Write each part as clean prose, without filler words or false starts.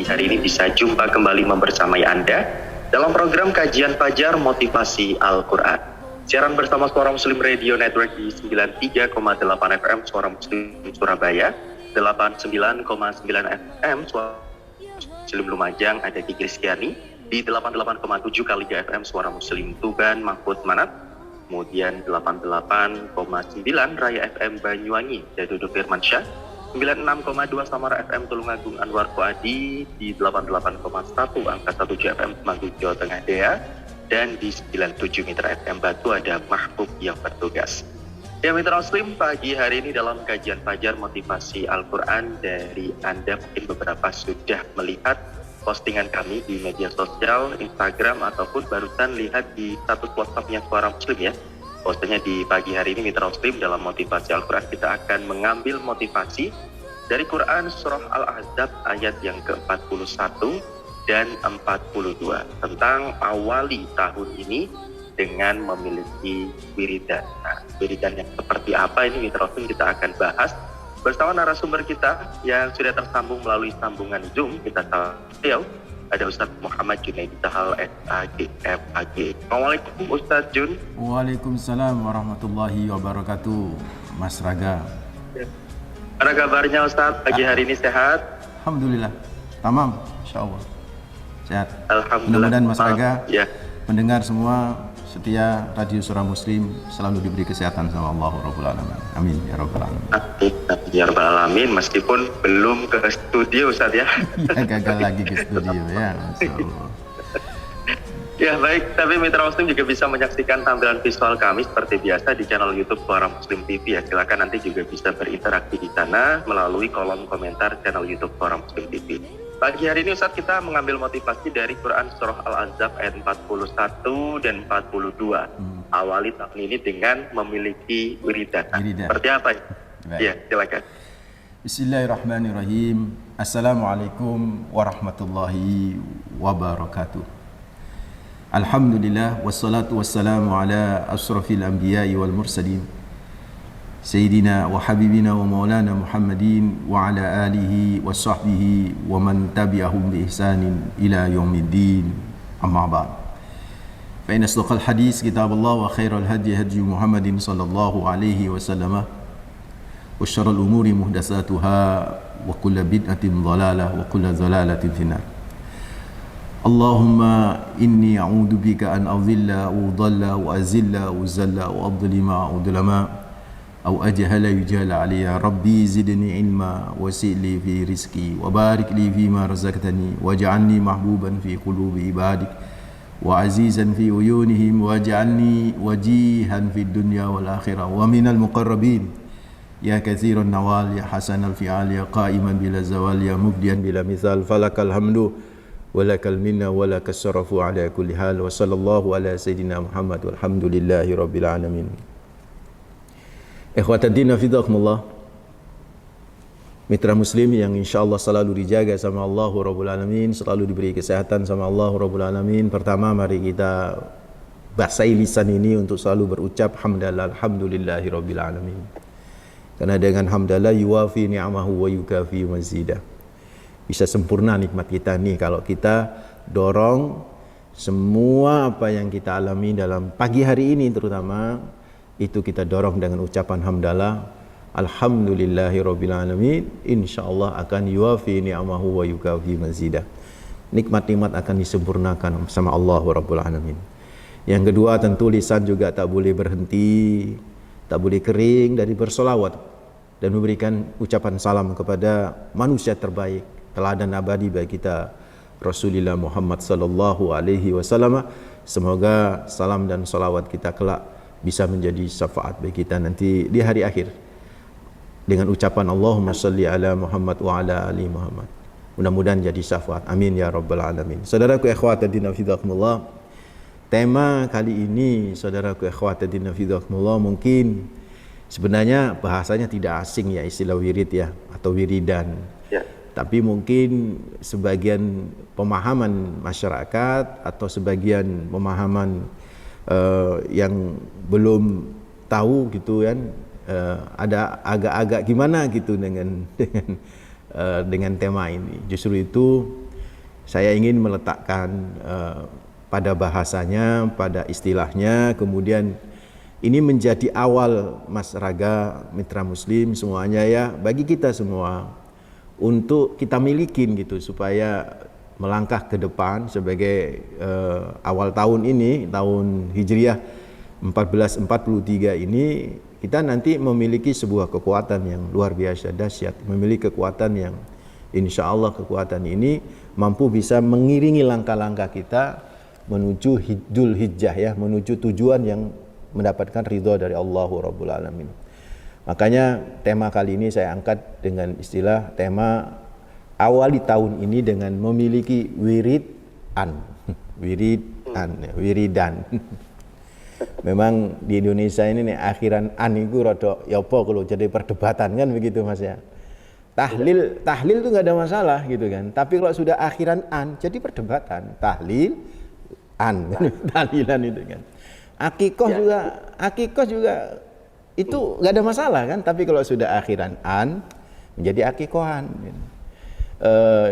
hari ini bisa jumpa kembali membersamai Anda dalam program kajian Fajar Motivasi Al-Quran. Siaran bersama Suara Muslim Radio Network di 93,8 FM Suara Muslim Surabaya, 89,9 FM Suara Muslim Lumajang, ada Kiki Rizkyani, di 88,7 kali FM Suara Muslim Tuban Mahfud Manat, kemudian 88,9 Raya FM Banyuwangi, Dadudu Firmansyah, 96,2 Samara FM Tulungagung Anwar Fuadi, di 88,1 Angka 17 FM Temanggung Jawa Tengah Dea, dan di 97 Mitra FM Batu ada Mahbub yang bertugas. Ya Mitra Muslim, pagi hari ini dalam kajian Fajar Motivasi Al-Quran, dari Anda mungkin beberapa sudah melihat postingan kami di media sosial, Instagram, ataupun barusan lihat di status WhatsApp-nya Suara Muslim ya. Bahwasanya di pagi hari ini Mitra Muslim dalam Motivasi Al-Quran kita akan mengambil motivasi dari Quran Surah Al-Ahzab ayat yang ke-41 dan 42 tentang awali tahun ini dengan memiliki wiridan. Nah, wiridan yang seperti apa ini Mitra Muslim kita akan bahas bersama narasumber kita yang sudah tersambung melalui sambungan Zoom. Kita tahu ada Ustaz Muhammad Junaidi Tahal SAG FAG. Assalamualaikum Ustaz Jun. Waalaikumsalam warahmatullahi wabarakatuh. Mas Raga. Mana kabarnya Ustaz? Pagi hari ini sehat? Alhamdulillah. Tamam, insyaallah. Sehat. Alhamdulillah. Mudah-mudahan Mas Raga, ya, pendengar semua setia Radio Suara Muslim selalu diberi kesehatan sama Allah Rabbul Alamin. Amin ya Rabbal Alamin. Amin ya Rabbal Alamin. Meskipun belum ke studio Ustaz ya. Ya, gagal lagi ke studio ya. Masyaallah. Ya baik, tapi Mitra Muslim juga bisa menyaksikan tampilan visual kami seperti biasa di channel YouTube Suara Muslim TV ya. Silakan nanti juga bisa berinteraksi di sana melalui kolom komentar channel YouTube Suara Muslim TV. Pagi hari ini Ustaz kita mengambil motivasi dari Quran Surah Al-Ahzab ayat 41 dan 42. Awali tahun ini dengan memiliki wiridan. Seperti apa? Ya, silakan. Bismillahirrahmanirrahim. Assalamualaikum warahmatullahi wabarakatuh. Alhamdulillah wassalatu wassalamu ala asrafil anbiya'i wal mursalin Sayyidina wa habibina wa maulana Muhammadin wa ala alihi wa sahbihi wa man tabi'ahum bi ihsanin ila yaumiddin. Amma ba'd. Fa inna asdaqal hadis kitabullah wa khairal hadi hadi Muhammadin sallallahu alaihi wasallam wa syarrul umuri muhdatsatuha wa kullu bid'atin dhalalah wa kullu dhalalatin finnar. Allahumma inni a'udzu bika an adhilla wa udalla wa azilla wa zalla wa adlima wa udlama أو أجهل يجهل علي ربي زدني علما وسع لي في رزقي وبارك لي فيما رزقتني واجعلني محبوبا في قلوب عبادك وعزيزا في عيونهم واجعلني وجيها في الدنيا والآخرة ومن المقربين يا كثير النوال يا حسن الفعال يا قائما بلا زوال يا مبديا بلا مثال فلك الحمد ولك المنة ولك الشرف على كل حال وصلى الله على سيدنا محمد والحمد لله رب العالمين. Ikhwataddin hafizakumullah, mitra muslim yang insyaallah selalu dijaga sama Allah Rabbul Alamin, selalu diberi kesehatan sama Allah Rabbul Alamin. Pertama mari kita basahi lisan ini untuk selalu berucap hamdalah alhamdulillahi rabbil alamin. Karena dengan hamdalah yuwafi ni'amahu wa yukafi mazidah. Bisa sempurna nikmat kita nih kalau kita dorong semua apa yang kita alami dalam pagi hari ini terutama itu kita dorong dengan ucapan hamdalah alhamdulillahi rabbil alamin, insyaallah akan yuwafi ni'amahu wa yukafi mazidah. Nikmat-nikmat akan disempurnakan sama Allah Rabbul Alamin. Yang kedua tentu lisan juga tak boleh berhenti, tak boleh kering dari bersolawat dan memberikan ucapan salam kepada manusia terbaik, teladan abadi bagi kita Rasulullah Muhammad sallallahu alaihi wasallam. Semoga salam dan salawat kita kelak bisa menjadi syafaat bagi kita nanti di hari akhir dengan ucapan Allahumma salli ala Muhammad wa ala ali Muhammad. Mudah-mudahan jadi syafaat. Amin ya rabbal alamin. Saudaraku ikhwataddin hafizakumullah, tema kali ini saudaraku ikhwataddin hafizakumullah mungkin sebenarnya bahasanya tidak asing ya, istilah wirid ya atau wiridan ya. Tapi mungkin sebagian pemahaman masyarakat atau sebagian pemahaman yang belum tahu gitu kan, ada agak-agak gimana gitu dengan tema ini. Justru itu Saya ingin meletakkan pada bahasanya, pada istilahnya, kemudian ini menjadi awal Mas Raga, mitra muslim semuanya ya, bagi kita semua untuk kita milikin gitu supaya melangkah ke depan sebagai awal tahun ini, tahun Hijriah 1443 ini, kita nanti memiliki sebuah kekuatan yang luar biasa dahsyat, memiliki kekuatan yang insya Allah kekuatan ini mampu bisa mengiringi langkah-langkah kita menuju Dzul Hijjah ya, menuju tujuan yang mendapatkan ridha dari Allah Rabbul Alamin. Makanya tema kali ini saya angkat dengan istilah tema awali tahun ini dengan memiliki wiridan. Memang di Indonesia ini nih akhiran an itu rada ya apa kalau jadi perdebatan kan begitu Mas ya. Tahlil itu nggak ada masalah gitu kan. Tapi kalau sudah akhiran an jadi perdebatan. Tahlil an tahlilan itu kan. Akikoh juga itu nggak ada masalah kan. Tapi kalau sudah akhiran an menjadi akikohan.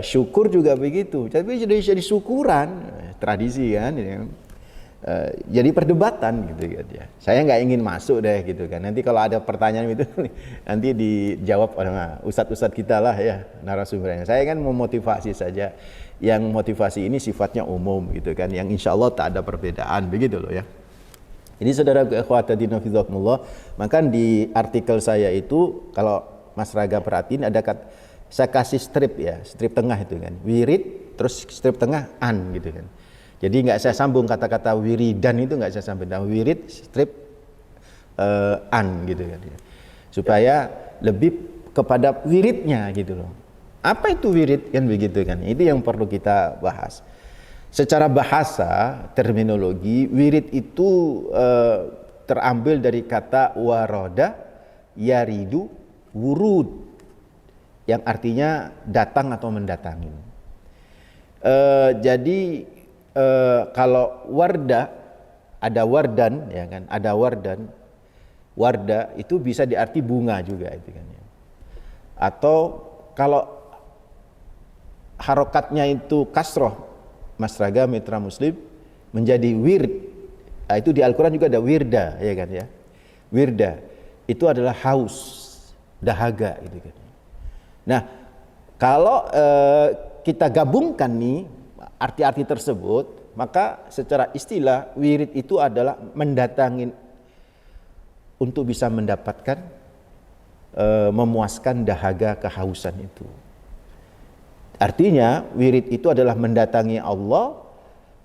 Syukur juga begitu. Tapi jadi syukuran tradisi kan. Jadi perdebatan gitu kan ya. Saya nggak ingin masuk deh gitu kan. Nanti kalau ada pertanyaan itu nanti dijawab oleh ustadz-ustadz kita lah ya narasumbernya. Saya kan memotivasi saja. Yang motivasi ini sifatnya umum gitu kan. Yang insya Allah tak ada perbedaan begitu loh ya. Jadi saudara ikhwatadina fillah, maka di artikel saya itu kalau Mas Raga perhatiin ada saya kasih strip ya, strip tengah itu kan. Wirid terus strip tengah an gitu kan. Jadi nggak saya sambung kata-kata wiridan itu nggak saya sambung. Nah, wirid strip an gitu kan. Supaya lebih kepada wiridnya gitu loh. Apa itu wirid kan begitu kan. Itu yang perlu kita bahas. Secara bahasa, terminologi, wirid itu terambil dari kata waroda, yaridu, wurud, yang artinya datang atau mendatangi. Jadi kalau warda, ada wardan, ya kan, ada wardan, warda itu bisa diarti bunga juga itu kan. Ya. Atau kalau harokatnya itu kasroh, Mas Raga mitra muslim menjadi wird. Nah, itu di Al-Quran juga ada wirda ya kan ya. Wirda itu adalah haus, dahaga gitu kan. Nah, kalau kita gabungkan nih arti-arti tersebut, maka secara istilah wirid itu adalah mendatangin untuk bisa mendapatkan memuaskan dahaga kehausan itu. Artinya wirid itu adalah mendatangi Allah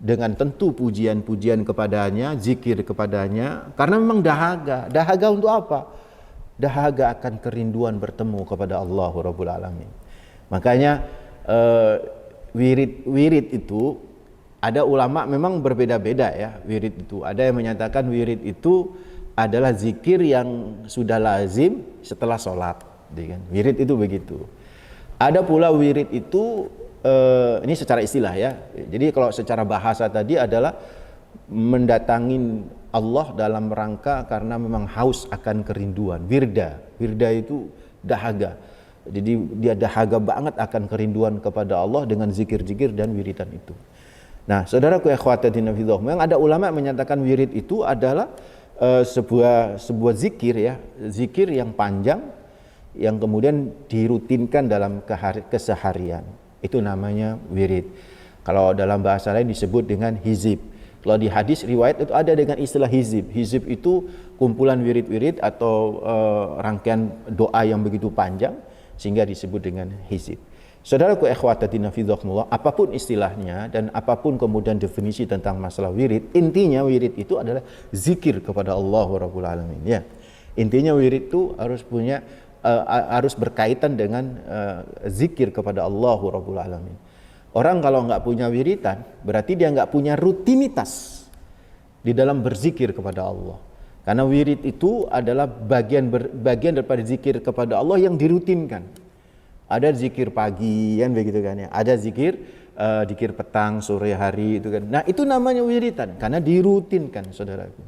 dengan tentu pujian-pujian kepadanya, zikir kepadanya, karena memang dahaga. Dahaga untuk apa? Dahaga akan kerinduan bertemu kepada Allah Rabbul Alamin. Makanya wirid itu ada ulama memang berbeda-beda ya. Wirid itu ada yang menyatakan wirid itu adalah zikir yang sudah lazim setelah sholat. Wirid itu begitu. Ada pula wirid itu ini secara istilah ya. Jadi kalau secara bahasa tadi adalah mendatangin Allah dalam rangka karena memang haus akan kerinduan. Wirda itu dahaga. Jadi dia dahaga banget akan kerinduan kepada Allah dengan zikir-zikir dan wiridan itu. Nah, saudaraku ikhwatadina fillah, memang ada ulama menyatakan wirid itu adalah sebuah zikir ya, zikir yang panjang yang kemudian dirutinkan dalam keseharian. Itu namanya wirid. Kalau dalam bahasa lain disebut dengan hizib. Kalau di hadis riwayat itu ada dengan istilah hizib. Hizib itu kumpulan wirid-wirid atau rangkaian doa yang begitu panjang sehingga disebut dengan hizib. Saudaraku ikhwatatina fillah, apapun istilahnya dan apapun kemudian definisi tentang masalah wirid, intinya wirid itu adalah zikir kepada Allah Rabbul Alamin ya. Intinya wirid itu harus berkaitan dengan zikir kepada Allah Rabbul Alamin. Orang kalau nggak punya wiridan, berarti dia nggak punya rutinitas di dalam berzikir kepada Allah. Karena wirid itu adalah bagian daripada zikir kepada Allah yang dirutinkan. Ada zikir pagi kan begitu kan ya. Ada zikir petang, sore hari itu kan. Nah, itu namanya wiridan karena dirutinkan, saudaraku.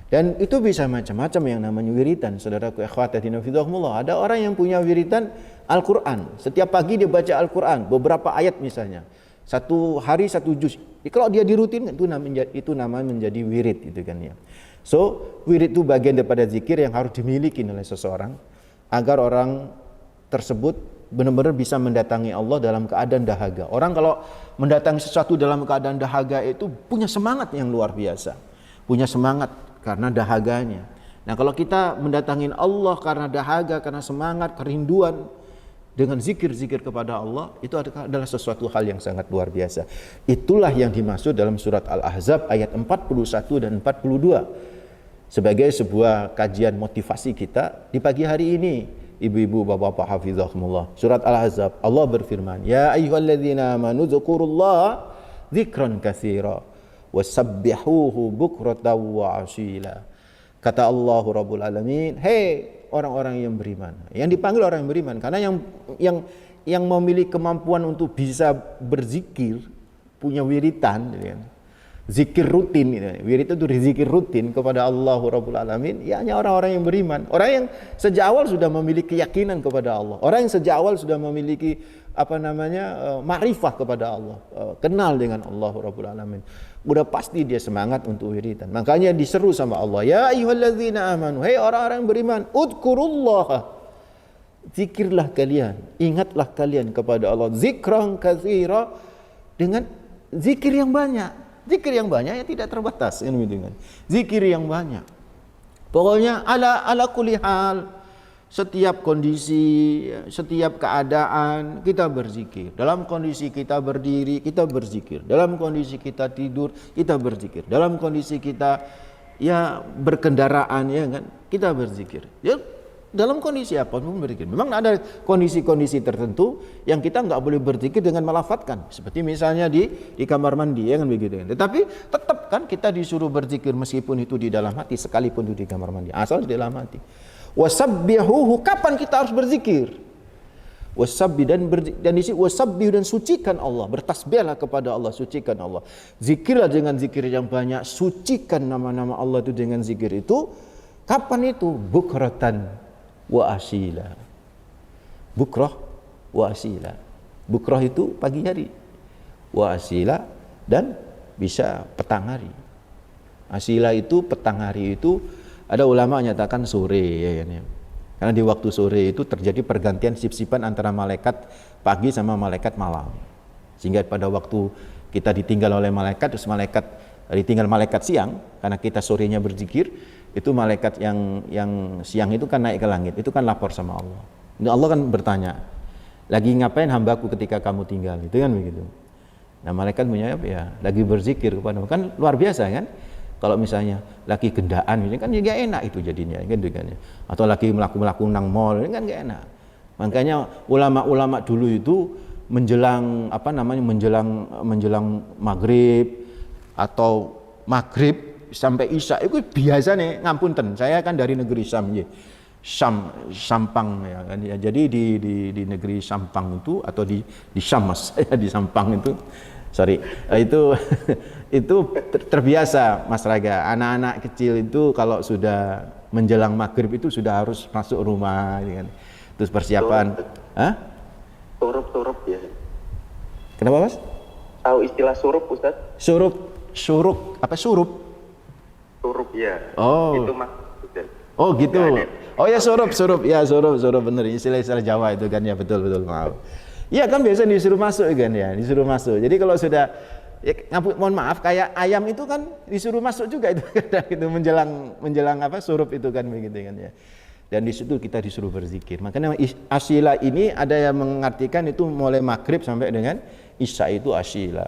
Dan itu bisa macam-macam yang namanya wiridan, saudaraku ikhwatatina fillah. Ada orang yang punya wiridan Al-Quran. Setiap pagi dia baca Al-Quran, beberapa ayat misalnya. Satu hari satu juz. Kalau dia dirutin itu namanya menjadi wirid gitu kan ya. So, wirid itu bagian daripada zikir yang harus dimiliki oleh seseorang agar orang tersebut benar-benar bisa mendatangi Allah dalam keadaan dahaga. Orang kalau mendatangi sesuatu dalam keadaan dahaga itu punya semangat yang luar biasa. Punya semangat karena dahaganya. Nah, kalau kita mendatangi Allah karena dahaga, karena semangat, kerinduan dengan zikir-zikir kepada Allah, itu adalah sesuatu hal yang sangat luar biasa. Itulah yang dimaksud dalam surat Al-Ahzab ayat 41 dan 42. Sebagai sebuah kajian motivasi kita di pagi hari ini, ibu-ibu, bapak-bapak hafizakumullah. Surat Al-Ahzab, Allah berfirman, "Ya ayyuhalladzina amanu dzkurullaha dzikran katsira wasabbihuhu bukratan wa asila." Kata Allah Rabbul Alamin, "Hei orang-orang yang beriman." Yang dipanggil orang yang beriman karena yang memiliki kemampuan untuk bisa berzikir, punya wiritan, zikir rutin, wirid itu zikir rutin kepada Allah Rabbul Alamin, ya hanya orang-orang yang beriman, orang yang sejak awal sudah memiliki keyakinan kepada Allah, orang yang sejak awal sudah memiliki ma'rifah kepada Allah, kenal dengan Allah Rabbul Alamin. Udah pasti dia semangat untuk wiridan. Makanya diseru sama Allah, "Ya ayyuhalladzina amanu," hei orang-orang yang beriman, "Udkurullaha," zikirlah kalian, ingatlah kalian kepada Allah, "Zikran katsira," dengan zikir yang banyak. Zikir yang banyak ya tidak terbatas, kan gitu kan. Zikir yang banyak. Pokoknya ala kulli hal, setiap kondisi, setiap keadaan kita berzikir. Dalam kondisi kita berdiri, kita berzikir. Dalam kondisi kita tidur, kita berzikir. Dalam kondisi kita ya berkendaraan, ya kan, kita berzikir. Ya, dalam kondisi apapun berzikir. Memang ada kondisi-kondisi tertentu yang kita nggak boleh berzikir dengan melafatkan. Seperti misalnya di kamar mandi, ya kan begitu. Tetapi tetap kan kita disuruh berzikir meskipun itu di dalam hati, sekalipun itu di kamar mandi, asal di dalam hati. Wasabbihuhu, kapan kita harus berzikir? Wasabbi dan di sini wasabbihu, dan sucikan Allah, bertasbihlah kepada Allah, sucikan Allah. Zikirlah dengan zikir yang banyak, sucikan nama-nama Allah itu dengan zikir itu. Kapan itu? Bukratan wa asila. Bukrah wa asila. Bukrah itu pagi hari, wa asila dan bisa petang hari. Asila itu petang hari itu ada ulama menyatakan sore, ya. Karena di waktu sore itu terjadi pergantian sip-sipan antara malaikat pagi sama malaikat malam. Sehingga pada waktu kita ditinggal oleh malaikat, terus malaikat ditinggal malaikat siang, karena kita sorenya berzikir, itu malaikat yang siang itu kan naik ke langit, itu kan lapor sama Allah. Nah, Allah kan bertanya, "Lagi ngapain hambaku ketika kamu tinggal?" Itu kan begitu. Nah, malaikat menjawab, "Ya, lagi berzikir kepadamu." Kan luar biasa kan? Kalau misalnya lagi gendaan, ini kan juga enak itu jadinya, kan? Atau lagi melaku nang mall, ini kan gak enak. Makanya ulama-ulama dulu itu menjelang menjelang maghrib atau maghrib sampai isya itu biasa nih, ngapunten. Saya kan dari negeri Syam, ya. Sampang, ya kan. Ya, jadi di negeri Sampang itu atau di Syam, Mas, di Sampang itu. Sorry, itu terbiasa, Mas Raga. Anak-anak kecil itu kalau sudah menjelang maghrib itu sudah harus masuk rumah, ya kan? Terus persiapan. Hah? Surup ya. Kenapa, Mas? Tahu istilah surup, Ustaz? Surup apa surup? Surup ya. Oh. Itu Mas. Oh gitu. Oh ya surup ya, surup bener, istilah Jawa itu kan, ya betul maaf. Iya kan biasa disuruh masuk kan, ya disuruh masuk. Jadi kalau sudah ya, mohon maaf, kayak ayam itu kan disuruh masuk juga itu gitu, menjelang surup itu kan begitu kan, ya. Dan di situ kita disuruh berzikir. Makanya asyila ini ada yang mengartikan itu mulai maghrib sampai dengan isya itu asyila.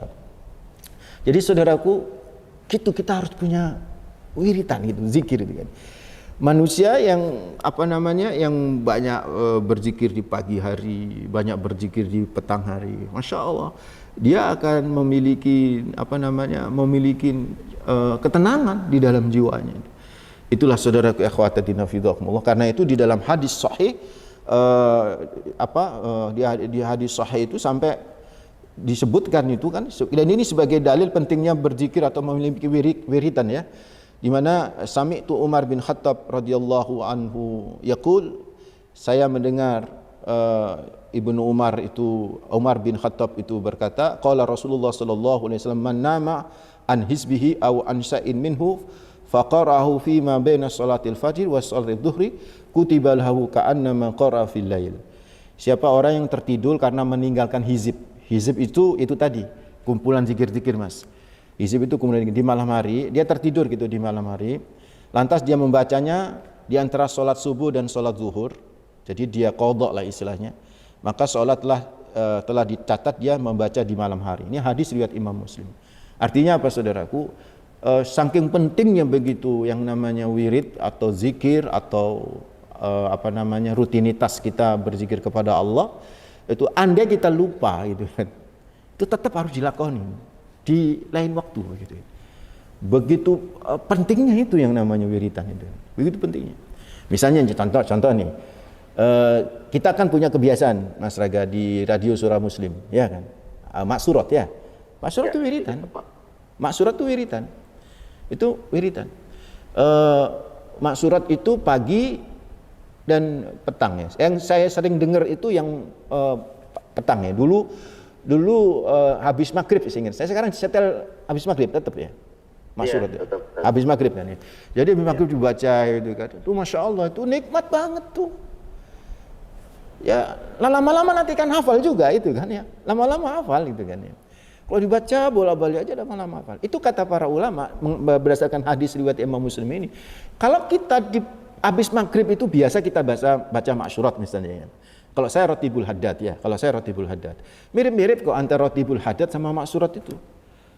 Jadi saudaraku, gitu kita harus punya wiritan gitu, zikir gitu kan. Manusia yang yang banyak berzikir di pagi hari, banyak berzikir di petang hari, masya Allah, dia akan memiliki ketenangan di dalam jiwanya. Itulah saudaraku ikhwatadina fidhakumullah. Karena itu di dalam hadis sahih di hadis sahih itu sampai disebutkan itu kan, dan ini sebagai dalil pentingnya berzikir atau memiliki wiritan, ya. Di mana sami'tu Umar bin Khattab radhiyallahu anhu yaqul, saya mendengar Ibnu Umar itu, Umar bin Khattab itu berkata, qala Rasulullah sallallahu alaihi wasallam, man nama an hizbihi aw an sya'in minhu faqarahu fi ma baina salatil fajr wa salatil dhuhri kutiba lahu ka'annama qara fil lail. Siapa orang yang tertidur karena meninggalkan hizib. Hizib itu tadi, kumpulan zikir-zikir, Mas. Hizib itu kemudian di malam hari, dia tertidur gitu di malam hari. Lantas dia membacanya di antara salat subuh dan salat zuhur. Jadi dia qadha lah istilahnya. Maka sholatlah telah dicatat dia membaca di malam hari. Ini hadis riwayat Imam Muslim. Artinya apa, saudaraku? Saking pentingnya begitu yang namanya wirid atau zikir atau rutinitas kita berzikir kepada Allah, itu andai kita lupa gitu kan, itu tetap harus dilakoni di lain waktu gitu. Begitu pentingnya itu yang namanya wiridan itu. Begitu pentingnya. Misalnya contoh nih. Kita kan punya kebiasaan, Mas Raga, di radio Suara Muslim, ya kan? Maksurat ya. Maksurat itu wiridan. Maksurat itu wiridan. Itu wiridan. Maksurat itu pagi dan petang ya. Yang saya sering dengar itu yang petang ya. Dulu habis maghrib saya ingat. Saya sekarang setel habis maghrib tetap ya. Maksurat ya, habis maghrib kan ya. Jadi habis maghrib dibaca itu kan. Itu Masya Allah, itu nikmat banget tuh. Ya, lama-lama nanti kan hafal juga itu kan ya. Lama-lama hafal itu kan ya. Kalau dibaca bola-balik aja lama-lama hafal. Itu kata para ulama berdasarkan hadis riwayat Imam Muslim ini. Kalau kita di habis maghrib itu biasa kita baca maksurat misalnya ya. Kalau saya Ratibul Haddad ya, mirip-mirip kok antara Ratibul Haddad sama maksurat itu.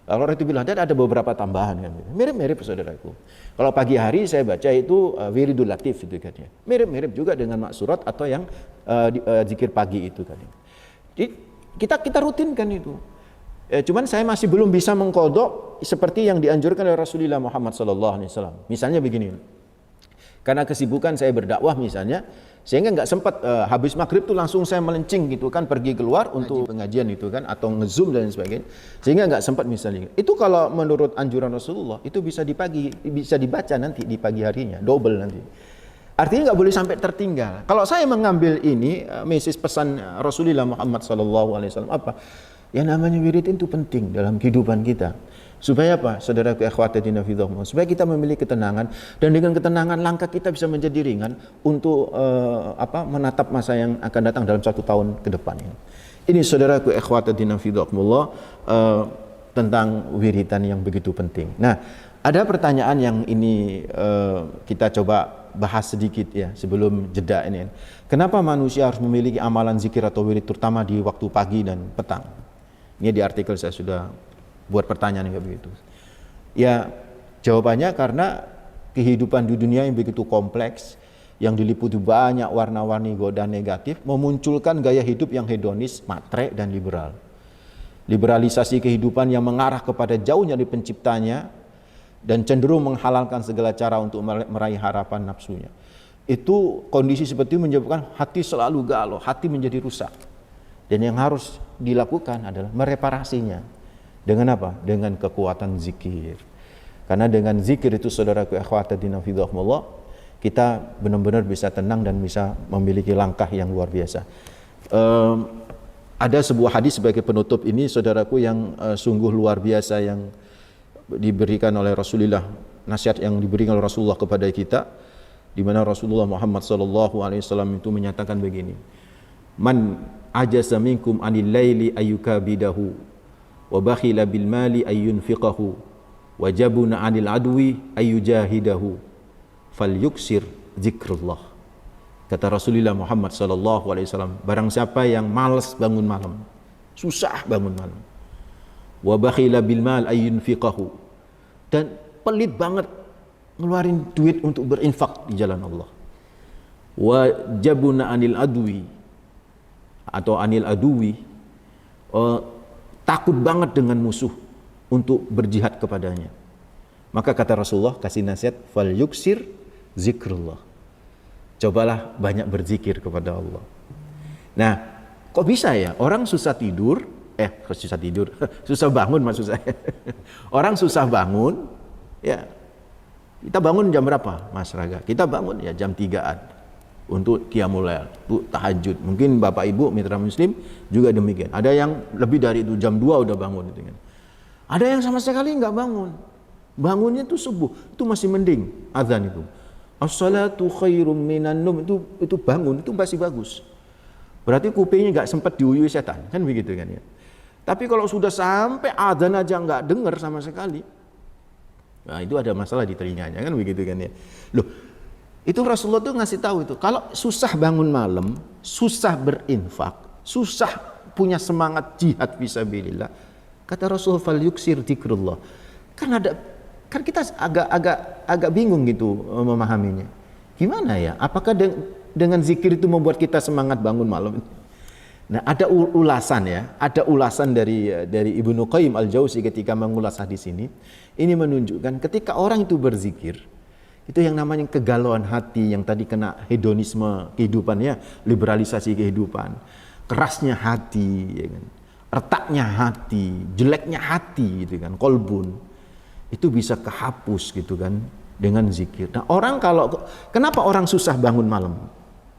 Kalau Ratibul Haddad ada beberapa tambahan kan. Mirip-mirip saudaraku. Kalau pagi hari saya baca itu Wiridul Latif itu kan ya. Mirip-mirip juga dengan maksurat atau yang zikir pagi itu kan. Jadi kita rutinkan itu. Cuman saya masih belum bisa mengkodok seperti yang dianjurkan oleh Rasulullah Muhammad SAW. Misalnya begini. Karena kesibukan saya berdakwah misalnya, sehingga nggak sempat habis maghrib tuh langsung saya melencing gitu kan, pergi keluar untuk pengajian itu kan, atau nge-zoom dan sebagainya, sehingga nggak sempat misalnya. Itu kalau menurut anjuran Rasulullah itu bisa dibaca nanti di pagi harinya, double nanti. Artinya nggak boleh sampai tertinggal. Kalau saya mengambil ini message pesan Rasulullah Muhammad SAW apa? Yang namanya wirid itu penting dalam kehidupan kita. Supaya apa? Saudaraku akhwatadina fidhahum, supaya kita memiliki ketenangan, dan dengan ketenangan langkah kita bisa menjadi ringan untuk menatap masa yang akan datang dalam 1 tahun ke depan ini. Ini saudaraku akhwatadina fidhahumullah tentang wiridan yang begitu penting. Nah, ada pertanyaan yang ini kita coba bahas sedikit ya sebelum jeda ini. Kenapa manusia harus memiliki amalan zikir atau wirid terutama di waktu pagi dan petang? Ini di artikel saya sudah buat pertanyaan kayak begitu. Ya, jawabannya karena kehidupan di dunia yang begitu kompleks, yang diliputi banyak warna-warni godaan negatif, memunculkan gaya hidup yang hedonis, matre dan liberal. Liberalisasi kehidupan yang mengarah kepada jauhnya dari penciptanya dan cenderung menghalalkan segala cara untuk meraih harapan nafsunya. Itu kondisi seperti itu menyebabkan hati selalu galau, hati menjadi rusak. Dan yang harus dilakukan adalah mereparasinya. Dengan apa? Dengan kekuatan zikir. Karena dengan zikir itu saudaraku akhwatadina fidhahumullah, kita benar-benar bisa tenang dan bisa memiliki langkah yang luar biasa. Ada sebuah hadis sebagai penutup ini saudaraku yang sungguh luar biasa yang diberikan oleh Rasulullah, nasihat yang diberikan oleh Rasulullah kepada kita, di mana Rasulullah Muhammad SAW itu menyatakan begini, man ajasa minkum anil laili ayyukabidahu wa bakhila bil mali ayyunfiqahu wa jabuna 'anil adwi ayyujahidahu falyuksir zikrullah. Kata Rasulullah Muhammad sallallahu alaihi wasallam, barang siapa yang malas bangun malam, susah bangun malam, wa bakhila bil mal ayyunfiqahu, dan pelit banget ngeluarin duit untuk berinfak di jalan Allah, wa jabuna 'anil adwi atau 'anil aduwi, takut banget dengan musuh untuk berjihad kepadanya. Maka kata Rasulullah kasih nasihat, fal yuksir zikrullah. Cobalah banyak berzikir kepada Allah. Nah, kok bisa ya orang susah tidur, susah bangun maksud saya. Orang susah bangun, ya. Kita bangun jam berapa, Mas Raga? Kita bangun ya jam 3-an. untuk qiyamul lail, untuk tahajud. Mungkin Bapak Ibu mitra muslim juga demikian. Ada yang lebih dari itu, jam 2 udah bangun gitu kan. Ada yang sama sekali nggak bangun. Bangunnya itu subuh, itu masih mending azan itu. As-salatu khairum minan num, itu bangun itu masih bagus. Berarti kupingnya nggak sempat diuyui setan, kan begitu kan ya. Tapi kalau sudah sampai azan aja nggak dengar sama sekali, nah itu ada masalah di telinganya, kan begitu kan ya. Loh, itu Rasulullah tuh ngasih tahu itu, kalau susah bangun malam, susah berinfak, susah punya semangat jihad fisabilillah, kata Rasul fal yuksir dzikrullah. Kan kita agak bingung gitu memahaminya. Gimana ya? Apakah dengan zikir itu membuat kita semangat bangun malam? Nah, ada ulasan ya, ada ulasan dari Ibnu Qayyim Al-Jauzi ketika mengulas hadis ini. Ini menunjukkan ketika orang itu berzikir, itu yang namanya kegalauan hati yang tadi kena hedonisme kehidupan ya, liberalisasi kehidupan, kerasnya hati, ya kan? Retaknya hati, jeleknya hati, gitu kan, kolbun, itu bisa kehapus gitu kan dengan zikir. Nah kenapa orang susah bangun malam?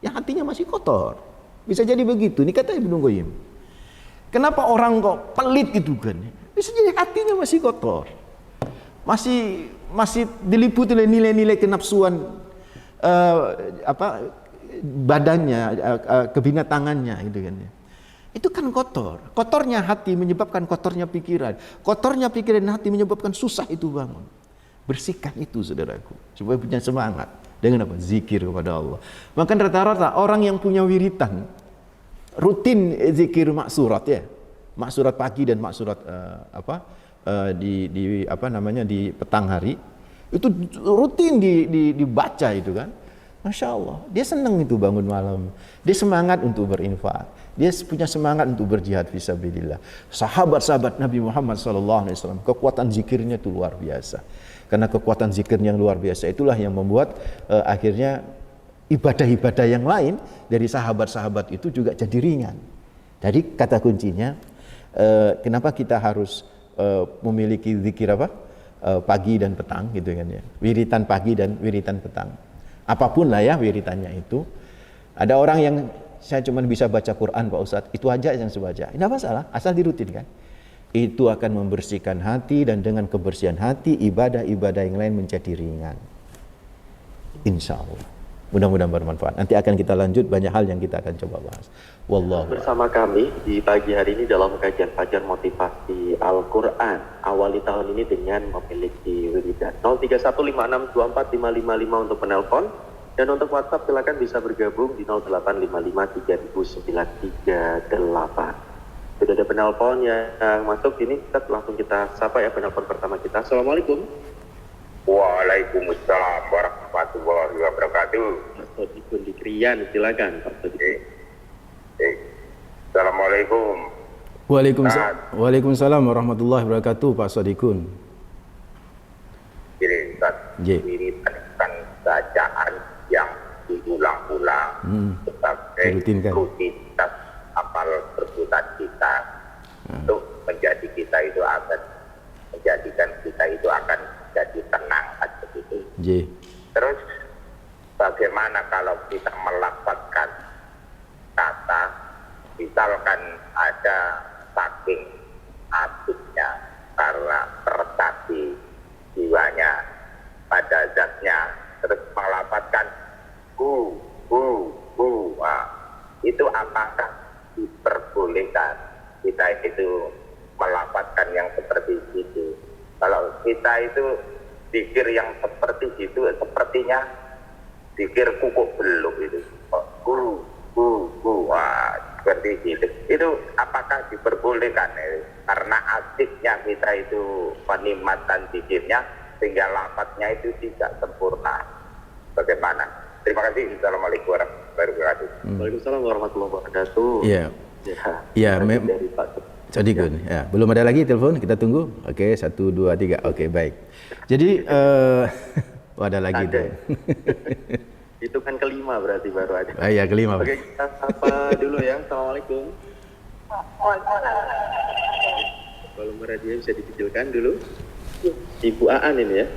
Ya hatinya masih kotor. Bisa jadi begitu. Ini kata Ibnu Qayyim. Kenapa orang kok pelit gitu kan? Bisa jadi hatinya masih kotor. Masih diliputi oleh nilai-nilai kenafsuan badannya, kebinatangannya gitu kan ya. Itu kan kotor. Kotornya hati menyebabkan kotornya pikiran. Kotornya pikiran dan hati menyebabkan susah itu bangun. Bersihkan itu saudaraku, supaya punya semangat. Dengan apa? Zikir kepada Allah. Maka rata-rata orang yang punya wiritan, rutin zikir maksurat ya. Maksurat pagi dan maksurat di petang hari. Itu rutin dibaca itu kan. Masya Allah, dia senang itu bangun malam. Dia semangat untuk berinfak. Dia punya semangat untuk berjihad fisabilillah. Sahabat-sahabat Nabi Muhammad SAW, kekuatan zikirnya itu luar biasa. Karena kekuatan zikirnya yang luar biasa itulah yang membuat akhirnya ibadah-ibadah yang lain dari sahabat-sahabat itu juga jadi ringan. Jadi kata kuncinya, kenapa kita harus memiliki zikir pagi dan petang gitu kan ya. Wiritan pagi dan wiritan petang. Apapun lah ya wiritannya itu. Ada orang yang saya cuma bisa baca Quran Pak Ustadz, itu aja yang saya baca. Tidak masalah, asal dirutinkan. Itu akan membersihkan hati, dan dengan kebersihan hati ibadah-ibadah yang lain menjadi ringan. Insya Allah. Mudah-mudahan bermanfaat. Nanti akan kita lanjut banyak hal yang kita akan coba bahas. Wallahu bersama kami di pagi hari ini dalam kajian Fajar Motivasi Al-Quran. Awali tahun ini dengan memiliki wiridan 0315624555 untuk penelpon, dan untuk WhatsApp silakan bisa bergabung di 0855300338. Sudah ada penelpon yang masuk ini, langsung kita sapa ya penelpon pertama kita. Assalamualaikum. Waalaikumsalam warahmatullahi wabarakatuh. Pak Sodikun di Krian, silakan Pak Sodikun. Assalamualaikum. Waalaikumsalam warahmatullahi wabarakatuh Pak Sodikun. Ini kan bacaan yang diulang-ulang sebagai rutinitas amal perbuatan kita untuk menjadi kita itu akan menjadikan kita itu akan jadi tenang begitu. Terus bagaimana kalau kita melafazkan kata, misalkan ada saking asiknya karena tertati jiwanya pada zatnya, terus melafazkan itu apakah diperbolehkan kita itu melafazkan yang seperti itu? Kalau kita itu zikir yang seperti itu, sepertinya zikir kukuk beluk itu, seperti itu. Itu apakah diperbolehkan? Karena asiknya kita itu menikmatkan zikirnya, sehingga lafaznya itu tidak sempurna. Bagaimana? Terima kasih. Assalamualaikum warahmatullahi wabarakatuh. Waalaikumsalam warahmatullahi wabarakatuh. Iya, dari Pak Sodikun. Ya, belum ada lagi telepon, kita tunggu. Oke, 1, 2, 3. Oke, baik. Jadi ada lagi tuh. Itu kan kelima berarti baru ada. Iya, kelima. Oke, kita sapa dulu ya. Assalamualaikum. Volume radio bisa dikecilkan dulu. Ibu Aan ini ya.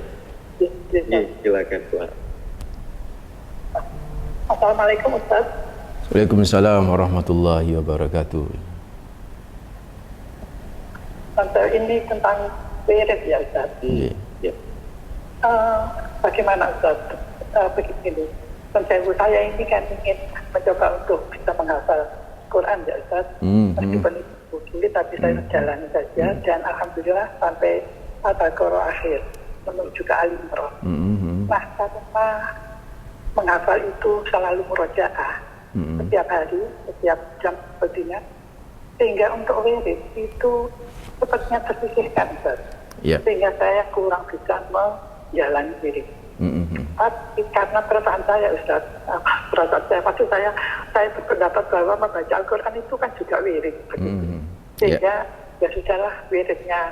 Iya, silakan Bu Aan. Assalamualaikum Ustaz. Waalaikumsalam warahmatullahi wabarakatuh. Tante, ini tentang wirid ya Ustaz. Iya. Bagaimana Ustaz? Begini, pencewu saya ini kan ingin mencoba untuk bisa menghafal Quran ya Ustaz. Meskipun itu sulit, tapi saya jalani saja dan alhamdulillah sampai Al-Baqarah akhir menuju ke Ali Imran. Nah, karena menghafal itu selalu murojaah setiap hari, setiap jam sepertinya, sehingga untuk wirid itu sepertinya tersisihkan Ustaz. Sehingga saya kurang bisa menjalani wirid. Tapi karena perasaan saya Ustaz, perasaan saya, maksud saya berpendapat bahwa membaca Al-Quran itu kan juga wirid. Sehingga ya sudahlah, wiridnya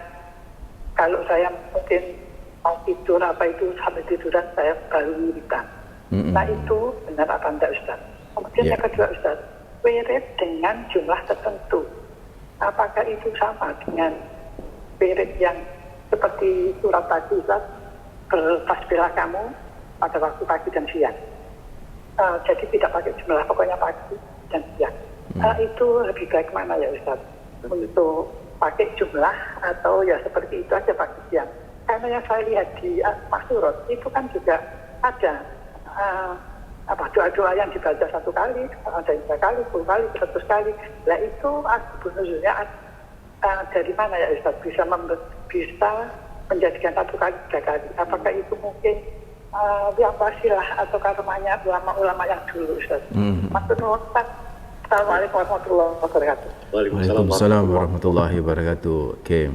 kalau saya mungkin mau tidur apa itu sampai tiduran saya baru wiridan. Nah itu benar apa enggak Ustaz? Kemudian yang kedua Ustaz, wirid dengan jumlah tertentu, apakah itu sama dengan wirid yang seperti surat tadi Ustaz, bertasbihlah kamu pada waktu pagi dan siang. Jadi tidak pakai jumlah, pokoknya pagi dan siang. Itu lebih baik mana ya Ustaz? Untuk pakai jumlah atau ya seperti itu aja pagi siang? Karena yang saya lihat di Mahsurat itu kan juga ada doa-doa yang dibaca 1 kali, ada 3 kali, 10 kali, 100 kali. Nah itu sebenarnya dari mana ya Ustaz bisa menjadikan 1 kali, 3 kali? Apakah itu mungkin yang wasilah atau karmanya ulama-ulama yang dulu Ustaz? Maksudnya Ustaz. Assalamualaikum warahmatullahi wabarakatuh. Waalaikumsalam warahmatullahi wabarakatuh. Oke.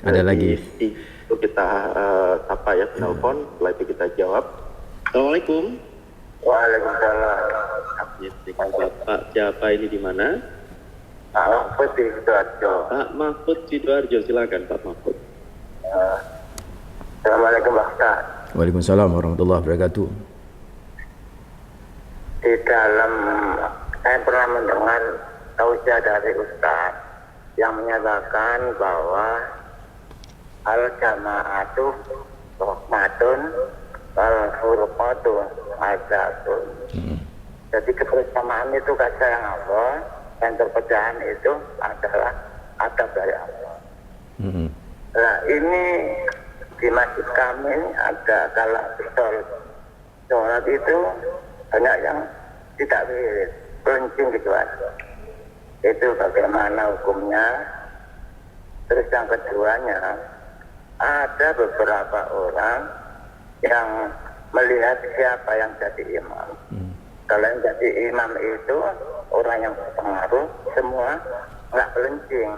Ada lagi. Itu kita sapa ya telepon, setelah itu kita jawab. Assalamualaikum. Waalaikumsalam. Dengan Bapak siapa ini di mana? Pak Mahfud di Sidoarjo. Pak Mahfud Sidoarjo, silakan Pak Mahfud. Assalamualaikum Pak Ustaz. Waalaikumsalam warahmatullahi wabarakatuh. Di dalam saya pernah mendengar tausiah dari Ustaz yang menyatakan bahwa al-jama'atu rahmatun wal furqatu azabun. Jadi kebersamaan itu kasih yang Allah dan perpecahan itu adalah adab dari Allah. Nah ini di masjid kami ada kalau sholat itu banyak yang tidak wirid, peluncing gitu aja. Itu bagaimana hukumnya? Terus yang keduanya, ada beberapa orang yang melihat siapa yang jadi imam. Kalau yang jadi imam itu orang yang berpengaruh, semua nggak peluncing.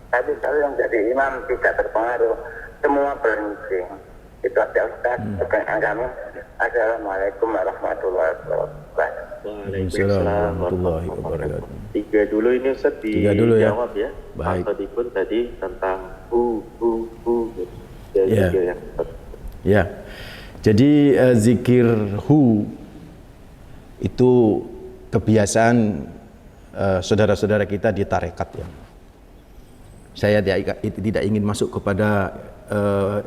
Tapi kalau yang jadi imam tidak berpengaruh, semua peluncing. Itu aja Ustaz, pertanyaan kami. Assalamualaikum warahmatullahi wabarakatuh. Waalaikumsalam warahmatullahi wabarakatuh. 3 dulu ini Ustaz dijawab ya. Baik. Atau dipun tadi tentang hu. Ya. Jadi zikir hu itu kebiasaan saudara-saudara kita di tarekat ya. Saya tidak ingin masuk kepada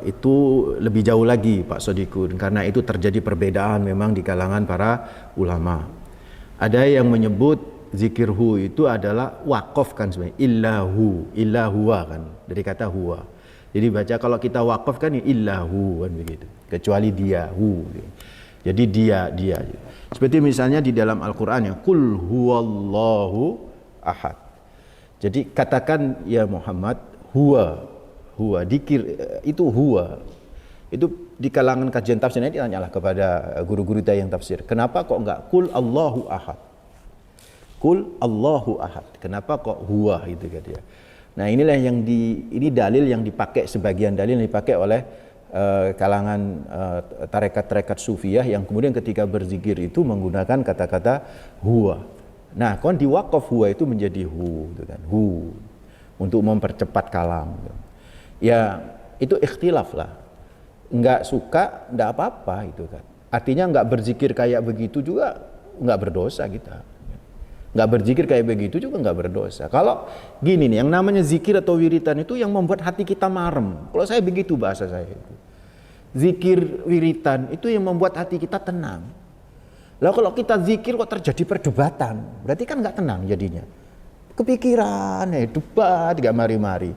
itu lebih jauh lagi Pak Sodikun, karena itu terjadi perbedaan memang di kalangan para ulama. Ada yang menyebut zikir hu itu adalah wakaf kan sebenarnya, illahu kan, dari kata huwa. Jadi baca kalau kita wakaf kan illahu kan begitu, kecuali dia hu. Jadi dia. Seperti misalnya di dalam Al-Qur'an ya, qul huwallahu ahad. Jadi katakan ya Muhammad huwa dikir itu huwa. Itu di kalangan kajian tafsir ini ditanyalah kepada guru-guru yang tafsir. Kenapa kok enggak qul Allahu ahad? Qul Allahu ahad. Kenapa kok huwa gitu kan dia. Nah, inilah yang ini dalil yang dipakai, sebagian dalil yang dipakai oleh kalangan tarekat-tarekat sufiyah yang kemudian ketika berzikir itu menggunakan kata-kata huwa. Nah, kon diwakaf huwa itu menjadi hu gitu kan. Hu untuk mempercepat kalam gitu. Ya itu ikhtilaf lah, nggak suka nggak apa-apa itu kan, artinya nggak berzikir kayak begitu juga nggak berdosa kita, nggak berzikir kayak begitu juga nggak berdosa. Kalau gini nih, yang namanya zikir atau wiritan itu yang membuat hati kita marem. Kalau saya begitu bahasa saya itu, zikir wiritan itu yang membuat hati kita tenang. Lah kalau kita zikir kok terjadi perdebatan, berarti kan nggak tenang jadinya. Kepikiran, debat, gak mari-mari.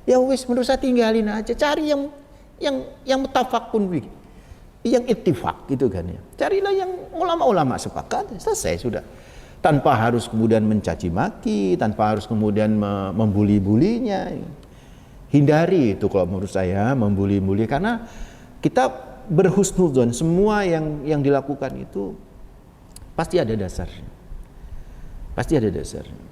Ya wis, menurut saya tinggalin aja, cari yang mutafakun, yang ittifaq gitu kan ya. Carilah yang ulama-ulama sepakat, selesai sudah. Tanpa harus kemudian mencaci maki, tanpa harus kemudian membuli-bulinya. Hindari itu kalau menurut saya, membuli-buli, karena kita berhusnudzon, semua yang dilakukan itu pasti ada dasarnya. Pasti ada dasarnya.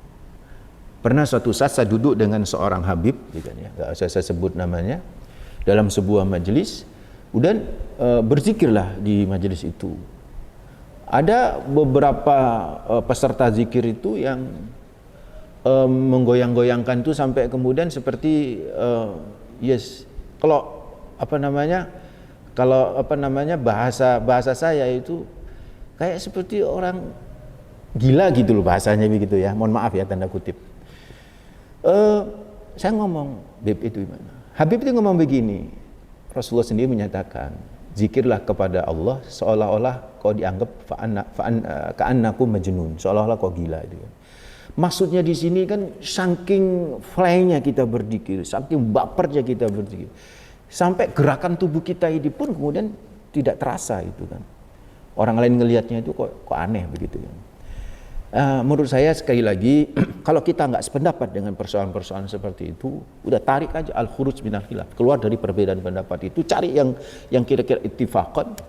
Pernah suatu saat saya duduk dengan seorang habib, gitu ya, nggak usah saya sebut namanya, dalam sebuah majelis, kemudian berzikirlah di majelis itu. Ada beberapa peserta zikir itu yang menggoyang-goyangkan itu sampai kemudian seperti bahasa saya itu kayak seperti orang gila gitu loh bahasanya begitu ya. Mohon maaf ya tanda kutip. Saya ngomong, Habib itu gimana? Habib itu ngomong begini, Rasulullah sendiri menyatakan, zikirlah kepada Allah seolah-olah kau dianggap ka'annakum majnun, seolah-olah kau gila itu kan. Maksudnya di sini kan saking fly-nya kita berzikir, saking bapernya kita berzikir, sampai gerakan tubuh kita ini pun kemudian tidak terasa itu kan. Orang lain ngelihatnya itu kok aneh begitu ya. Menurut saya sekali lagi kalau kita nggak sependapat dengan persoalan-persoalan seperti itu, udah tarik aja al-khuruj minal khilaf, keluar dari perbedaan pendapat itu, cari yang kira-kira ittifaqan,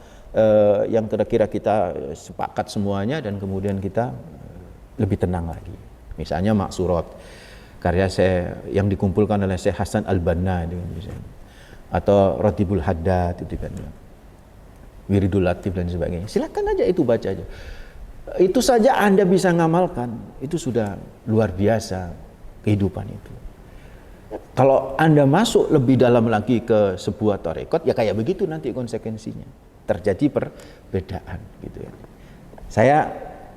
yang kira-kira kita sepakat semuanya, dan kemudian kita lebih tenang lagi. Misalnya Maksurat, karya saya yang dikumpulkan oleh Syekh Hasan Al-Banna misalnya, atau Ratibul Haddad itu kan, Wiridul Latif dan sebagainya. Silakan aja itu, baca aja. Itu saja Anda bisa ngamalkan, itu sudah luar biasa kehidupan itu. Kalau Anda masuk lebih dalam lagi ke sebuah tarekat, ya kayak begitu nanti konsekuensinya. Terjadi perbedaan gitu ya. Saya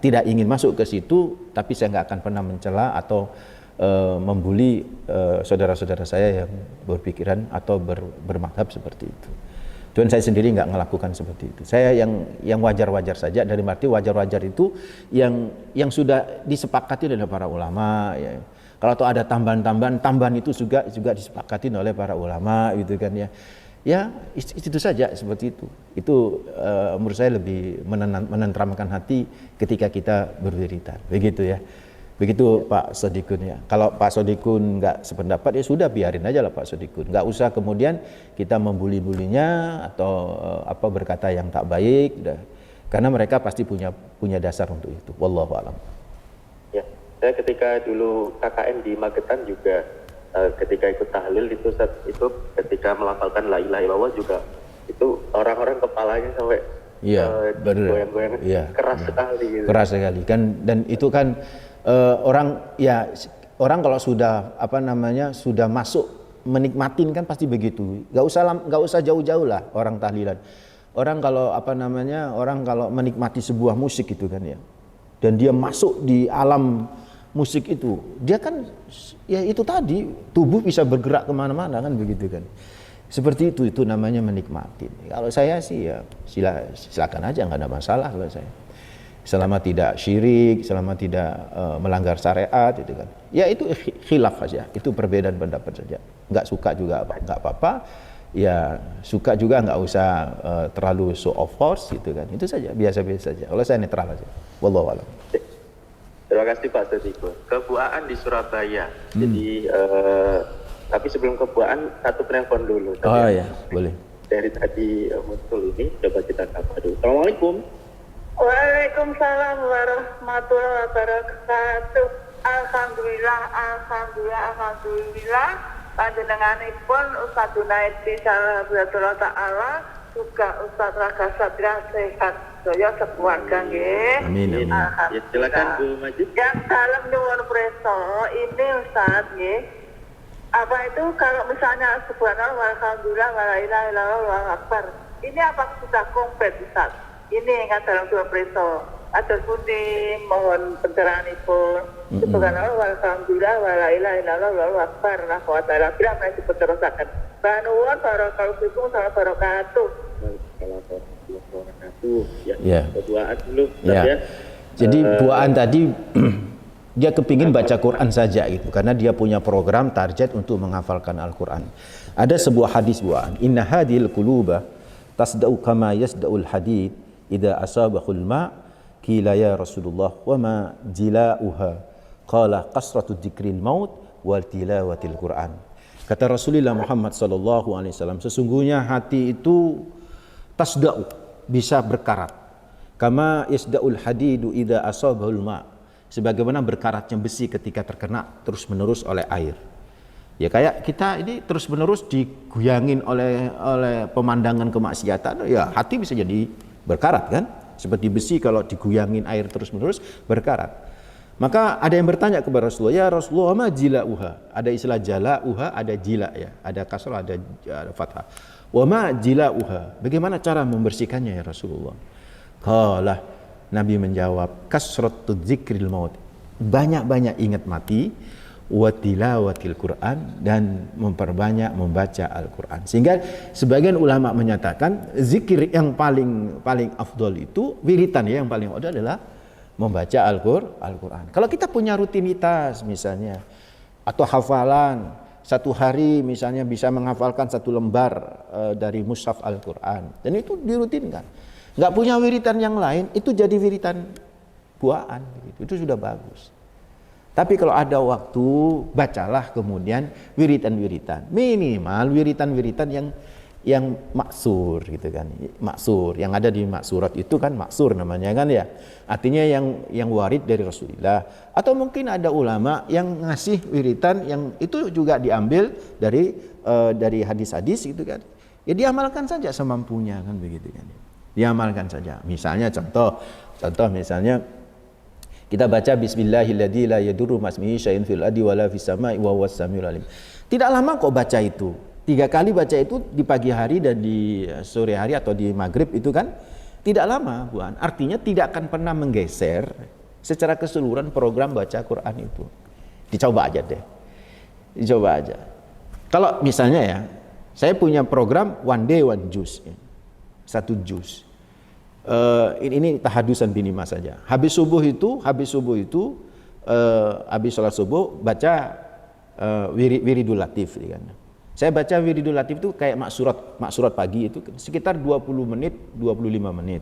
tidak ingin masuk ke situ, tapi saya nggak akan pernah mencela atau membuli saudara-saudara saya yang berpikiran atau bermadhab seperti itu. Dan saya sendiri nggak melakukan seperti itu. Saya yang wajar-wajar saja, dari arti wajar-wajar itu yang sudah disepakati oleh para ulama. Ya. Kalau tuh ada tambahan itu juga disepakati oleh para ulama, gitu kan ya. Ya itu saja seperti itu. Itu menurut saya lebih menenteramkan hati ketika kita berwiridan. Begitu ya. Begitu Pak Sodikun ya. Kalau Pak Sodikun nggak sependapat, ya sudah biarin aja lah Pak Sodikun. Nggak usah kemudian kita membuli-bulinya atau berkata yang tak baik. Karena mereka pasti punya dasar untuk itu. Wallahu a'lam. Ya, saya ketika dulu KKN di Magetan juga ketika ikut tahlil itu ketika melafalkan la ilaha illallah juga itu orang-orang kepalanya sampai goyang-goyang, keras sekali gitu. Keras sekali kan, dan itu kan orang kalau sudah sudah masuk menikmatin kan pasti begitu. Gak usah jauh-jauh lah orang tahlilan. Orang kalau menikmati sebuah musik itu kan ya, dan dia masuk di alam musik itu, dia kan ya itu tadi tubuh bisa bergerak kemana-mana kan begitu kan. Seperti itu namanya menikmati. Kalau saya sih ya silakan aja, nggak ada masalah kalau saya. Selama tidak syirik, selama tidak melanggar syariat itu kan. Ya itu khilaf saja, itu perbedaan pendapat saja. Nggak suka juga nggak apa-apa. Ya suka juga nggak usah terlalu show of force gitu kan. Itu saja, biasa-biasa saja. Kalau saya netral aja. Wallahu a'lam. Terima kasih Pak Sodiko. Kebuaan di Surabaya. Jadi tapi sebelum kebuaan satu penelpon dulu. Ya, boleh. Dari tadi muncul ini, coba kita sapa dulu. Assalamualaikum. Waalaikumsalam warahmatullahi wabarakatuh. Alhamdulillah. Panjenenganipun Ustaz Junaidi Salahuddin Ta'ala, juga Ustaz Raka Satria sehat daya sekeluarga nggih. Amin. Ya, silakan Bu Majid. Yang dalam nyuwun preso ini Ustaz nggih. Apa itu kalau misalnya subhanallah walhamdulillah wala ilaha illallah wallahu akbar. Ini apa sudah komplit Ustaz? Ini yang dalam dua preso. Atur pundi mohon pencerahanipun. Subhanallah walhamdulillah wala ilaha illallah wallahu akbar. La quwwata illa billah, masih diterusaken. Banuwun barakallahu fikum, salam barakatuh. warahmatullahi wabarakatuh. Ya. Berdoa dulu. Ya. Jadi buaan tadi dia kepingin baca Quran saja gitu, karena dia punya program target untuk menghafalkan Al-Quran. Ada sebuah hadis buaan, inna hadhil quluba tasda'u kama yasda'ul hadid idza asabahul ma qila ya Rasulullah wa ma jila'uha qala qasratu dzikril maut wal tilawatil Quran. Kata Rasulullah Muhammad sallallahu alaihi wasallam, sesungguhnya hati itu tasda'u, bisa berkarat, kama yasda'ul hadidu idza asabahul ma, sebagaimana berkaratnya besi ketika terkena terus-menerus oleh air. Ya kayak kita ini terus-menerus diguyangin oleh pemandangan kemaksiatan, ya hati bisa jadi berkarat kan? Seperti besi kalau diguyangin air terus-menerus berkarat. Maka ada yang bertanya kepada Rasulullah, ya Rasulullah, ma jila'uha? Ada istilah jala'uha, ada jila ya, ada kasrah, ada fathah. Wa ma jila'uha? Bagaimana cara membersihkannya ya Rasulullah? Qala, Nabi menjawab, kasratu dzikril maut, banyak-banyak ingat mati, wa tilawatil Quran, dan memperbanyak membaca Al-Quran. Sehingga sebagian ulama menyatakan zikir yang paling afdol itu wiritan ya, yang paling afdol adalah membaca Al-Quran. Kalau kita punya rutinitas misalnya, atau hafalan, satu hari misalnya bisa menghafalkan satu lembar dari mushaf Al-Quran, dan itu dirutinkan. Nggak punya wiritan yang lain, itu jadi wiritan buaan, itu sudah bagus. Tapi kalau ada waktu, bacalah kemudian wiritan-wiritan, minimal wiritan-wiritan yang maksur gitu kan, maksur yang ada di maksurat itu kan maksur namanya kan ya, artinya yang warid dari Rasulullah. Atau mungkin ada ulama yang ngasih wiritan yang itu juga diambil dari hadis-hadis gitu kan, ya diamalkan saja semampunya kan begitu kan, diamalkan saja. Misalnya contoh misalnya kita baca bismillahilladzi la yadurru ma'asmihi syai'un fil ardi wala fis sama'i wa huwas samiul alim. Tidak lama kok baca itu. 3 kali baca itu di pagi hari dan di sore hari atau di maghrib itu kan tidak lama buan. Artinya tidak akan pernah menggeser secara keseluruhan program baca Quran itu. Dicoba aja deh. Dicoba aja. Kalau misalnya ya, saya punya program one day one juz. 1 juz. Ini tahadusan binima saja. Habis sholat subuh baca wiridul latif kan. Saya baca wiridul latif itu kayak maksurat pagi itu sekitar 20 menit, 25 menit.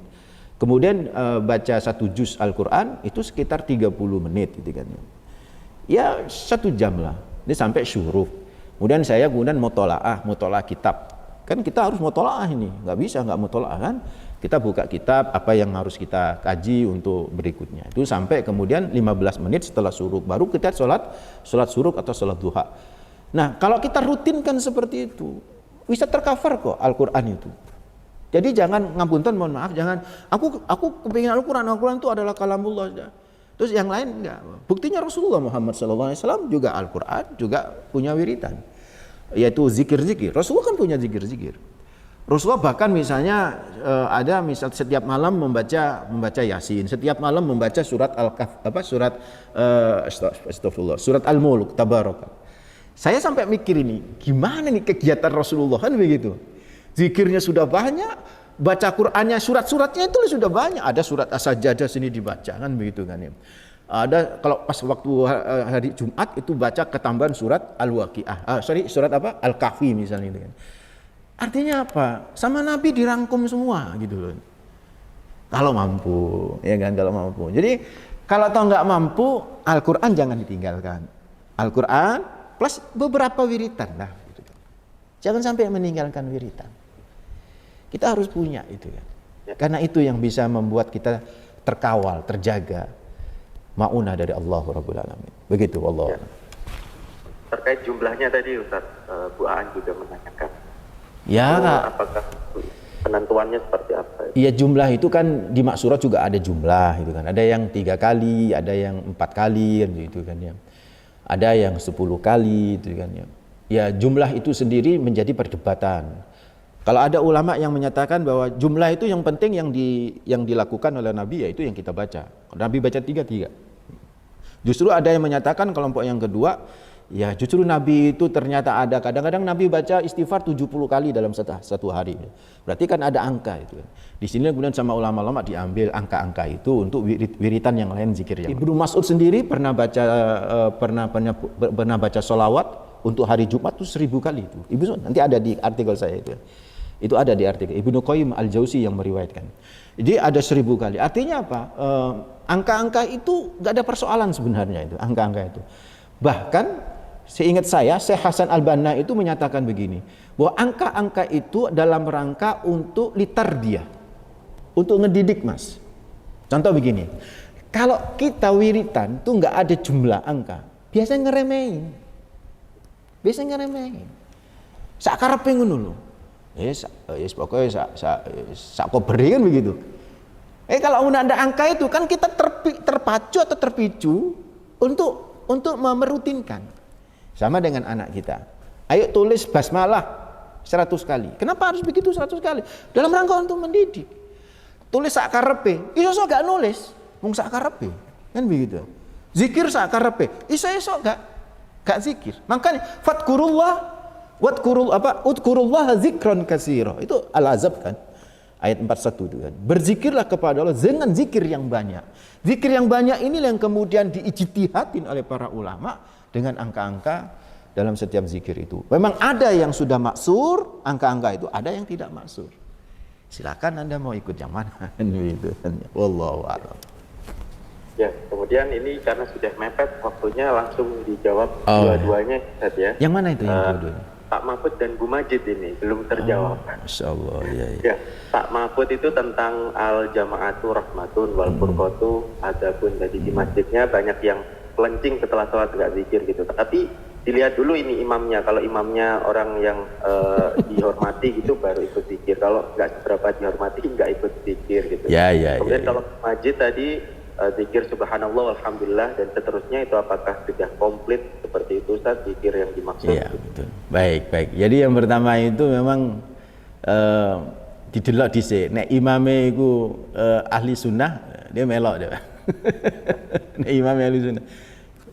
Kemudian baca 1 juz Al-Quran itu sekitar 30 menit gitu kan. Ya 1 jam lah. Ini sampai syuruk. Kemudian saya mutola'ah kitab. Kan kita harus mutola'ah ini. Nggak bisa nggak mutola'ah kan. Kita buka kitab apa yang harus kita kaji untuk berikutnya. Itu sampai kemudian 15 menit setelah syuruk. Baru kita sholat syuruk atau sholat duha. Nah, kalau kita rutinkan seperti itu, bisa tercover kok Al-Quran itu. Jadi jangan ngapunten, mohon maaf, jangan aku kepingin Al-Quran itu adalah kalamullah. Terus yang lain enggak. Buktinya Rasulullah Muhammad SAW juga Al-Quran juga punya wiritan, yaitu zikir-zikir. Rasulullah kan punya zikir-zikir. Rasulullah bahkan misalnya ada setiap malam membaca Yasin, setiap malam membaca surat Al-Kahf, surat Al-Mulk, Tabaraka. Saya sampai mikir ini, gimana nih kegiatan Rasulullah kan begitu. Zikirnya sudah banyak, baca Qur'annya, surat-suratnya itu sudah banyak. Ada surat As-Sajdah sini dibaca kan begitu kan ya. Ada kalau pas waktu hari Jumat itu baca ketambahan surat Al-Waqiah. Surat apa? Al-Kahfi misalnya itu kan. Artinya apa? Sama Nabi dirangkum semua gitu loh. Kalau mampu, ya kan, kalau mampu. Jadi kalau tahu nggak mampu, Al-Quran jangan ditinggalkan. Al-Quran plus beberapa wiritan lah. Gitu. Jangan sampai meninggalkan wiritan. Kita harus punya itu kan. Karena itu yang bisa membuat kita terkawal, terjaga maunah dari Allah Rabbul Alamin. Begitu Allah. Ya. Terkait jumlahnya tadi Ustaz, Bu Aan juga menanyakan. Ya, apakah penentuannya seperti apa? Iya, jumlah itu kan di maksurat juga ada jumlah gitu kan. Ada yang 3 kali, ada yang 4 kali kan gitu kan ya. Ada yang 10 kali gitu kan ya. Ya, jumlah itu sendiri menjadi perdebatan. Kalau ada ulama yang menyatakan bahwa jumlah itu yang penting yang dilakukan oleh Nabi, yaitu yang kita baca. Nabi baca 3. Justru ada yang menyatakan kelompok yang kedua, Ya justru Nabi itu ternyata ada, kadang-kadang Nabi baca istighfar 70 kali dalam satu hari. Berarti kan ada angka itu. Di sini kemudian sama ulama-ulama diambil angka-angka itu untuk wiritan yang lain, zikir yang lain. Ibnu Mas'ud sendiri pernah baca sholawat untuk hari Jumat itu 1000 kali itu. Nanti ada di artikel saya itu. Itu ada di artikel Ibnu Qayyim Al-Jauzi yang meriwayatkan. Jadi ada 1000 kali. Artinya apa? Angka-angka itu gak ada persoalan sebenarnya itu, angka-angka itu. Bahkan seingat saya, Syekh Hasan Al-Banna itu menyatakan begini, bahwa angka-angka itu dalam rangka untuk litardiyah, untuk ngedidik mas. Contoh begini, kalau kita wiritan tuh nggak ada jumlah angka, biasanya ngeremehin. Sakarepe ngono lho. Pokoknya sak kobere kan begitu. Kalau udah ada angka itu kan kita terpacu atau terpicu untuk merutinkan. Sama dengan anak kita. Ayo tulis basmalah 100 kali. Kenapa harus begitu 100 kali? Dalam rangka untuk mendidik. Tulis sak karepe. Iso gak nulis, mung sak karepe. Kan begitu. Zikir sak karepe. Iso gak zikir. Makanya udkurullah zikron katsira. Itu Al-Ahzab kan. Ayat 41 itu kan. Berzikirlah kepada Allah dengan zikir yang banyak. Zikir yang banyak inilah yang kemudian diijtihadin oleh para ulama dengan angka-angka dalam setiap zikir itu. Memang ada yang sudah maksur, angka-angka itu, ada yang tidak maksur. Silakan Anda mau ikut yang mana gitu. Wallahu a'lam. Ya, kemudian ini karena sudah mepet waktunya langsung dijawab dua-duanya Ustaz ya. Yang mana itu yang dua-duanya? Pak Mahfud dan Bu Majid ini belum terjawab. Masya Allah, ya. Ya, Pak Mahfud itu tentang al-jama'atu rahmatun wal furqatu, adapun tadi di masjidnya banyak yang pelencing setelah sholat nggak zikir gitu. Tapi dilihat dulu ini imamnya. Kalau imamnya orang yang dihormati gitu baru ikut zikir. Kalau nggak seberapa dihormati nggak ikut zikir gitu. Kemudian kalau Majid tadi zikir subhanallah alhamdulillah dan seterusnya itu apakah sudah komplit seperti itu Ustaz zikir yang dimaksud? Iya betul. Baik. Jadi yang pertama itu memang didelok dhisik. Nek imame iku ahli sunnah dia melok dia. Nek imame ahli sunnah.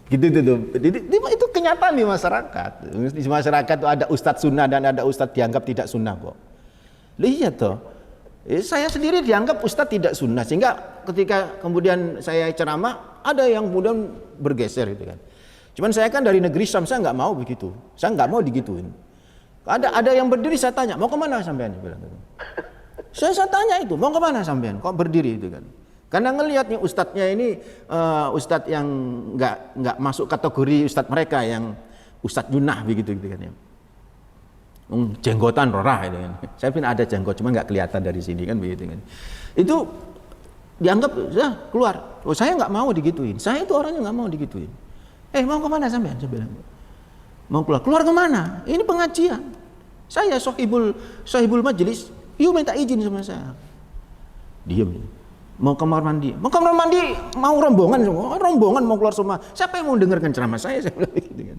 Gitu tuh. Itu kenyataan di masyarakat. Di masyarakat itu ada ustadz sunnah dan ada ustadz dianggap tidak sunnah kok. Lihat toh. Saya sendiri dianggap ustadz tidak sunnah sehingga ketika kemudian saya ceramah ada yang kemudian bergeser gitu kan. Cuman saya kan dari negeri Syam, saya nggak mau begitu. Saya nggak mau digituin. Ada yang berdiri saya tanya mau kemana sampean? Saya tanya itu mau kemana sampean? Kok berdiri itu kan? Karena ngelihat nih ustadznya ini ustadz yang nggak masuk kategori ustadz mereka yang ustadz junah begitu kan ya. Jenggotan rorah itu kan. Saya pun ada jenggot cuma nggak kelihatan dari sini kan begitu kan. Itu dianggap ya keluar. Saya nggak mau digituin. Saya itu orangnya nggak mau digituin. Mau kemana sampean? Saya bilang mau keluar kemana? Ini pengajian. Saya sohibul majelis. Yuk minta izin sama saya. Diam. Mau kamar mandi, mau rombongan semua, rombongan mau keluar semua. Siapa yang mau dengarkan ceramah saya bilang gitu kan.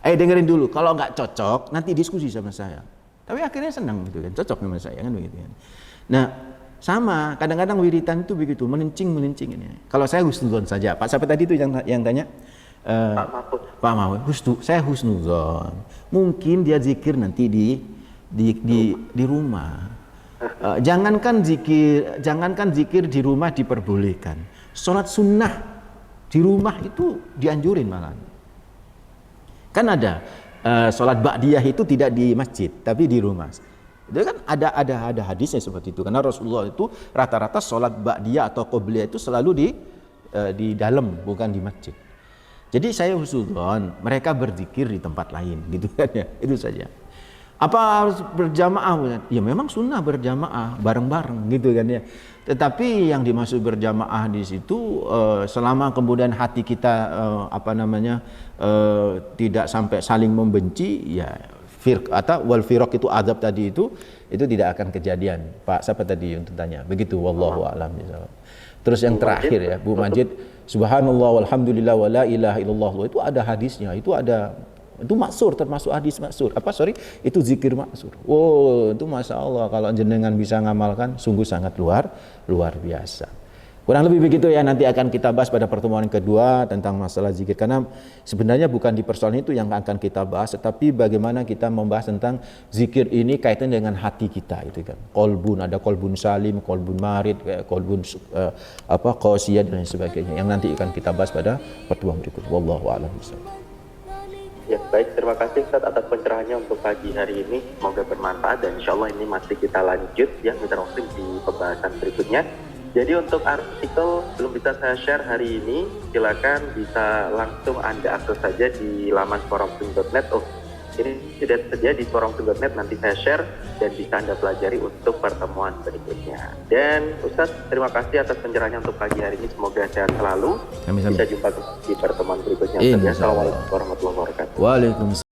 Ayo dengerin dulu, kalau nggak cocok nanti diskusi sama saya. Tapi akhirnya senang gitu kan, cocok sama saya kan begitu kan. Nah sama, kadang-kadang wiritan itu begitu, melencing ini. Kalau saya husnuzon saja, Pak siapa tadi itu yang tanya? Pak Mahfud. Saya husnuzon. Mungkin dia zikir nanti di rumah. Jangankan zikir di rumah diperbolehkan. Sholat sunnah di rumah itu dianjurin malah. Kan ada sholat ba'diyah itu tidak di masjid tapi di rumah. Itu kan ada hadisnya seperti itu. Karena Rasulullah itu rata-rata sholat ba'diyah atau qobliyah itu selalu di dalam bukan di masjid. Jadi saya husnuzon mereka berzikir di tempat lain gitu kan ya. Itu saja. Apa harus berjamaah? Ya memang sunnah berjamaah bareng-bareng gitu kan ya. Tetapi yang dimaksud berjamaah di situ selama kemudian hati kita tidak sampai saling membenci ya wal firaq itu azab tadi itu tidak akan kejadian. Pak siapa tadi yang tanya? Begitu wallahu a'lam bishawab. Terus yang terakhir ya Bu Majid subhanallah walhamdulillah wala ilaha illallah itu ada hadisnya, itu maksur termasuk hadis maksur. Itu zikir maksur. Itu masya Allah kalau jenengan bisa ngamalkan sungguh sangat luar biasa. Kurang lebih begitu ya, nanti akan kita bahas pada pertemuan kedua tentang masalah zikir. Karena sebenarnya bukan di persoalan itu yang akan kita bahas, tetapi bagaimana kita membahas tentang zikir ini kaitan dengan hati kita itu kan. Kolbun, ada kolbun salim, kolbun marid, kolbun qasiyah dan lain sebagainya. Yang nanti akan kita bahas pada pertemuan berikut. Wallahu a'lam bishawab. Ya, baik, terima kasih Ustaz atas pencerahannya untuk pagi hari ini. Semoga bermanfaat dan insya Allah ini masih kita lanjut ya Mitra Muslim di pembahasan berikutnya. Jadi untuk artikel belum bisa saya share hari ini, silakan bisa langsung Anda akses saja di laman suaramuslim.net. Oh, ini sudah tersedia di suaramuslim.net, nanti saya share dan bisa Anda pelajari untuk pertemuan berikutnya. Dan Ustaz, terima kasih atas pencerahannya untuk pagi hari ini. Semoga sehat selalu. Amin. Bisa jumpa di pertemuan berikutnya. Insya Allah. Assalamualaikum warahmatullahi wabarakatuh. Waalaikumsalam.